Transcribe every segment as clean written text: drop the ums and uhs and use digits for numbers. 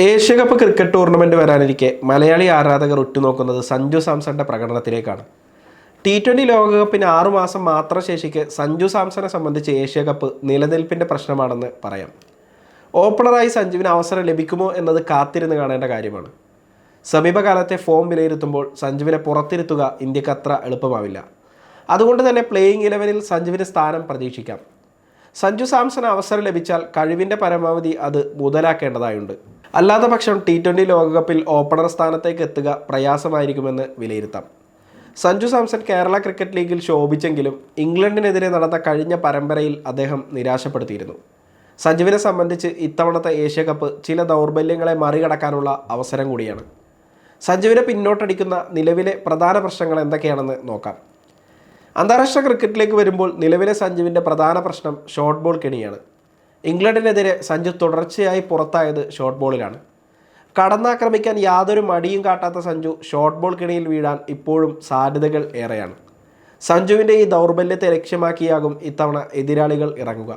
Asia Cup cricket tournament വരാനിരിക്കെ Malayali ആരാധകർ ഉറ്റുനോക്കുന്നത് Sanju സാംസന്റെ പ്രകടനത്തിലേക്കാണ്. T20 ലോകകപ്പിന് 6 മാസം മാത്രം ശേഷിക്കെ സഞ്ജു സാംസനെ സംബന്ധിച്ച് ഏഷ്യാകപ്പ് നിലനിൽപ്പിൻ്റെ പ്രശ്നമാണെന്ന് പറയാം. ഓപ്പണറായി സഞ്ജുവിന് അവസരം ലഭിക്കുമോ എന്നത് കാത്തിരുന്ന് കാണേണ്ട കാര്യമാണ്. സമീപകാലത്തെ ഫോം വിലയിരുത്തുമ്പോൾ സഞ്ജുവിനെ പുറത്തിരുത്തുക ഇന്ത്യക്ക് അത്ര എളുപ്പമാവില്ല. അതുകൊണ്ട് തന്നെ പ്ലേയിങ് 11-ൽ സഞ്ജുവിന് സ്ഥാനം പ്രതീക്ഷിക്കാം. സഞ്ജു സാംസന് അവസരം ലഭിച്ചാൽ കഴിവിൻ്റെ പരമാവധി അത് മുതലാക്കേണ്ടതായുണ്ട്. അല്ലാത്ത പക്ഷം T20 ലോകകപ്പിൽ ഓപ്പണർ സ്ഥാനത്തേക്ക് എത്തുക പ്രയാസമായിരിക്കുമെന്ന് വിലയിരുത്താം. സഞ്ജു സാംസൺ കേരള ക്രിക്കറ്റ് ലീഗിൽ ശോഭിച്ചെങ്കിലും ഇംഗ്ലണ്ടിനെതിരെ നടന്ന കഴിഞ്ഞ പരമ്പരയിൽ അദ്ദേഹം നിരാശപ്പെടുത്തിയിരുന്നു. സഞ്ജുവിനെ സംബന്ധിച്ച് ഇത്തവണത്തെ ഏഷ്യാകപ്പ് ചില ദൗർബല്യങ്ങളെ മറികടക്കാനുള്ള അവസരം കൂടിയാണ്. സഞ്ജുവിനെ പിന്നോട്ടടിക്കുന്ന നിലവിലെ പ്രധാന പ്രശ്നങ്ങൾ എന്തൊക്കെയാണെന്ന് നോക്കാം. അന്താരാഷ്ട്ര ക്രിക്കറ്റിലേക്ക് വരുമ്പോൾ നിലവിലെ സഞ്ജുവിൻ്റെ പ്രധാന പ്രശ്നം ഷോർട്ട് ബോൾ കെണിയാണ്. ഇംഗ്ലണ്ടിനെതിരെ സഞ്ജു തുടർച്ചയായി പുറത്തായത് ഷോർട്ട് ബോളിലാണ്. കടന്നാക്രമിക്കാൻ യാതൊരു മടിയും കാട്ടാത്ത സഞ്ജു ഷോർട്ട് ബോൾ കെണിയിൽ വീഴാൻ ഇപ്പോഴും സാധ്യതകൾ ഏറെയാണ്. സഞ്ജുവിൻ്റെ ഈ ദൗർബല്യത്തെ ലക്ഷ്യമാക്കിയാകും ഇത്തവണ എതിരാളികൾ ഇറങ്ങുക.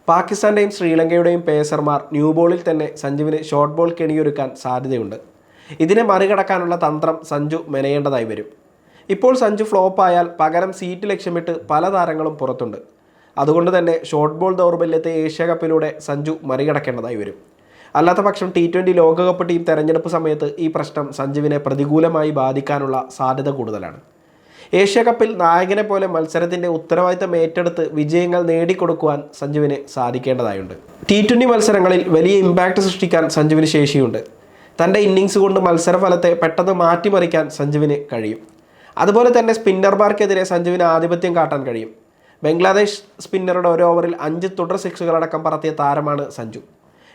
പാകിസ്ഥാൻ്റെയും ശ്രീലങ്കയുടെയും പേസർമാർ ന്യൂ ബോളിൽ തന്നെ സഞ്ജുവിന് ഷോർട്ട് ബോൾ കെണിയൊരുക്കാൻ സാധ്യതയുണ്ട്. ഇതിനെ മറികടക്കാനുള്ള തന്ത്രം സഞ്ജു മെനയേണ്ടതായി വരും. ഇപ്പോൾ സഞ്ജു ഫ്ലോപ്പായാൽ പകരം സീറ്റ് ലക്ഷ്യമിട്ട് പല താരങ്ങളും പുറത്തുണ്ട്. അതുകൊണ്ട് തന്നെ ഷോർട്ട് ബോൾ ദൗർബല്യത്തെ ഏഷ്യാകപ്പിലൂടെ സഞ്ജു മറികടക്കേണ്ടതായി വരും. അല്ലാത്ത പക്ഷം T20 ലോകകപ്പ് ടീം തെരഞ്ഞെടുപ്പ് സമയത്ത് ഈ പ്രശ്നം സഞ്ജുവിനെ പ്രതികൂലമായി ബാധിക്കാനുള്ള സാധ്യത കൂടുതലാണ്. ഏഷ്യാകപ്പിൽ നായകനെ പോലെ മത്സരത്തിൻ്റെ ഉത്തരവാദിത്തം ഏറ്റെടുത്ത് വിജയങ്ങൾ നേടിക്കൊടുക്കുവാൻ സഞ്ജുവിന് സാധിക്കേണ്ടതായുണ്ട്. T20 മത്സരങ്ങളിൽ വലിയ ഇമ്പാക്റ്റ് സൃഷ്ടിക്കാൻ സഞ്ജുവിന് ശേഷിയുണ്ട്. തൻ്റെ ഇന്നിങ്സ് കൊണ്ട് മത്സരഫലത്തെ പെട്ടെന്ന് മാറ്റിമറിക്കാൻ സഞ്ജുവിന് കഴിയും. അതുപോലെ തന്നെ സ്പിന്നർമാർക്കെതിരെ സഞ്ജുവിന് ആധിപത്യം കാട്ടാൻ കഴിയും. ബംഗ്ലാദേശ് സ്പിന്നറുടെ ഒരു ഓവറിൽ 5 തുടർ സിക്സുകളടക്കം പറത്തിയ താരമാണ് സഞ്ജു.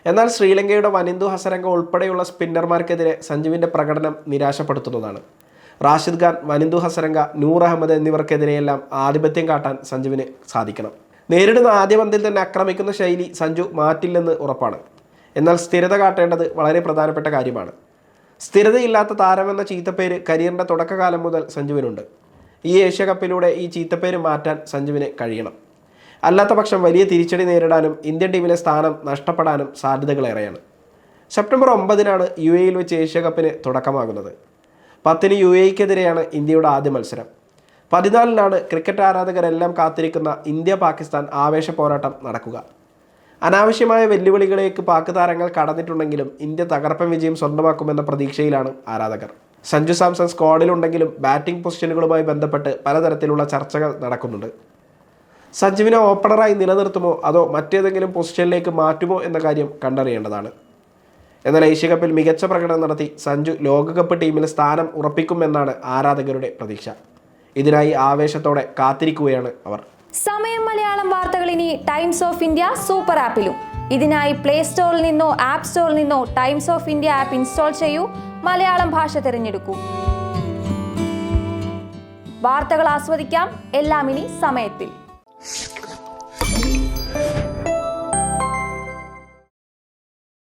എന്നാൽ ശ്രീലങ്കയുടെ വനിന്ദു ഹസരംഗ ഉൾപ്പെടെയുള്ള സ്പിന്നർമാർക്കെതിരെ സഞ്ജുവിൻ്റെ പ്രകടനം നിരാശപ്പെടുത്തുന്നതാണ്. റാഷിദ് ഖാൻ, വനിന്ദു ഹസരംഗ, നൂർ അഹമ്മദ് എന്നിവർക്കെതിരെയെല്ലാം ആധിപത്യം കാട്ടാൻ സഞ്ജുവിന് സാധിക്കണം. നേരിടുന്ന ആദ്യ പന്തിൽ തന്നെ ആക്രമിക്കുന്ന ശൈലി സഞ്ജു മാറ്റില്ലെന്ന് ഉറപ്പാണ്. എന്നാൽ സ്ഥിരത കാട്ടേണ്ടത് വളരെ പ്രധാനപ്പെട്ട കാര്യമാണ്. സ്ഥിരതയില്ലാത്ത താരമെന്ന ചീത്തപ്പേര് കരിയറിൻ്റെ തുടക്കകാലം മുതൽ സഞ്ജുവിനുണ്ട്. ഈ ഏഷ്യാകപ്പിലൂടെ ഈ ചീത്തപ്പേര് മാറ്റാൻ സഞ്ജുവിന് കഴിയണം. അല്ലാത്ത പക്ഷം വലിയ തിരിച്ചടി നേരിടാനും ഇന്ത്യൻ ടീമിലെ സ്ഥാനം നഷ്ടപ്പെടാനും സാധ്യതകളേറെയാണ്. സെപ്റ്റംബർ 9-നാണ് UAE-യിൽ വെച്ച് ഏഷ്യാകപ്പിന് തുടക്കമാകുന്നത്. 10-ന് UAE-ക്കെതിരെയാണ് ഇന്ത്യയുടെ ആദ്യ മത്സരം. 14-നാണ് ക്രിക്കറ്റ് ആരാധകരെല്ലാം കാത്തിരിക്കുന്ന ഇന്ത്യ-പാകിസ്ഥാൻ ആവേശ പോരാട്ടം നടക്കുക. അനാവശ്യമായ വെല്ലുവിളികളിലേക്ക് പാക് താരങ്ങൾ കടന്നിട്ടുണ്ടെങ്കിലും ഇന്ത്യ തകർപ്പൻ വിജയം സ്വന്തമാക്കുമെന്ന പ്രതീക്ഷയിലാണ് ആരാധകർ. സഞ്ജു സാംസൺ സ്ക്വാഡിലുണ്ടെങ്കിലും ബാറ്റിംഗ് പൊസിഷനുകളുമായി ബന്ധപ്പെട്ട് പലതരത്തിലുള്ള ചർച്ചകൾ നടക്കുന്നുണ്ട്. സഞ്ജുവിനെ ഓപ്പണറായി നിലനിർത്തുമോ അതോ മറ്റേതെങ്കിലും പൊസിഷനിലേക്ക് മാറ്റുമോ എന്ന കാര്യം കണ്ടറിയേണ്ടതാണ്. എന്നാൽ ഏഷ്യാകപ്പിൽ മികച്ച പ്രകടനം നടത്തി സഞ്ജു ലോകകപ്പ് ടീമിൽ സ്ഥാനം ഉറപ്പിക്കുമെന്നാണ് ആരാധകരുടെ പ്രതീക്ഷ. ഇതിനായി ആവേശത്തോടെ കാത്തിരിക്കുകയാണ് അവർ. സമയം മലയാളം വാർത്തകൾ ഇനി ടൈംസ് ഓഫ് ഇന്ത്യ സൂപ്പർ ആപ്പിലും. ഇതിനായി പ്ലേ സ്റ്റോറിൽ നിന്നോ ആപ്പ് സ്റ്റോറിൽ നിന്നോ times of India app install ചെയ്യൂ. മലയാളം ഭാഷ തിരഞ്ഞെടുക്കൂ. വാർത്തകൾ ആസ്വദിക്കാം. എല്ലാം ഇനി സമയത്തിൽ.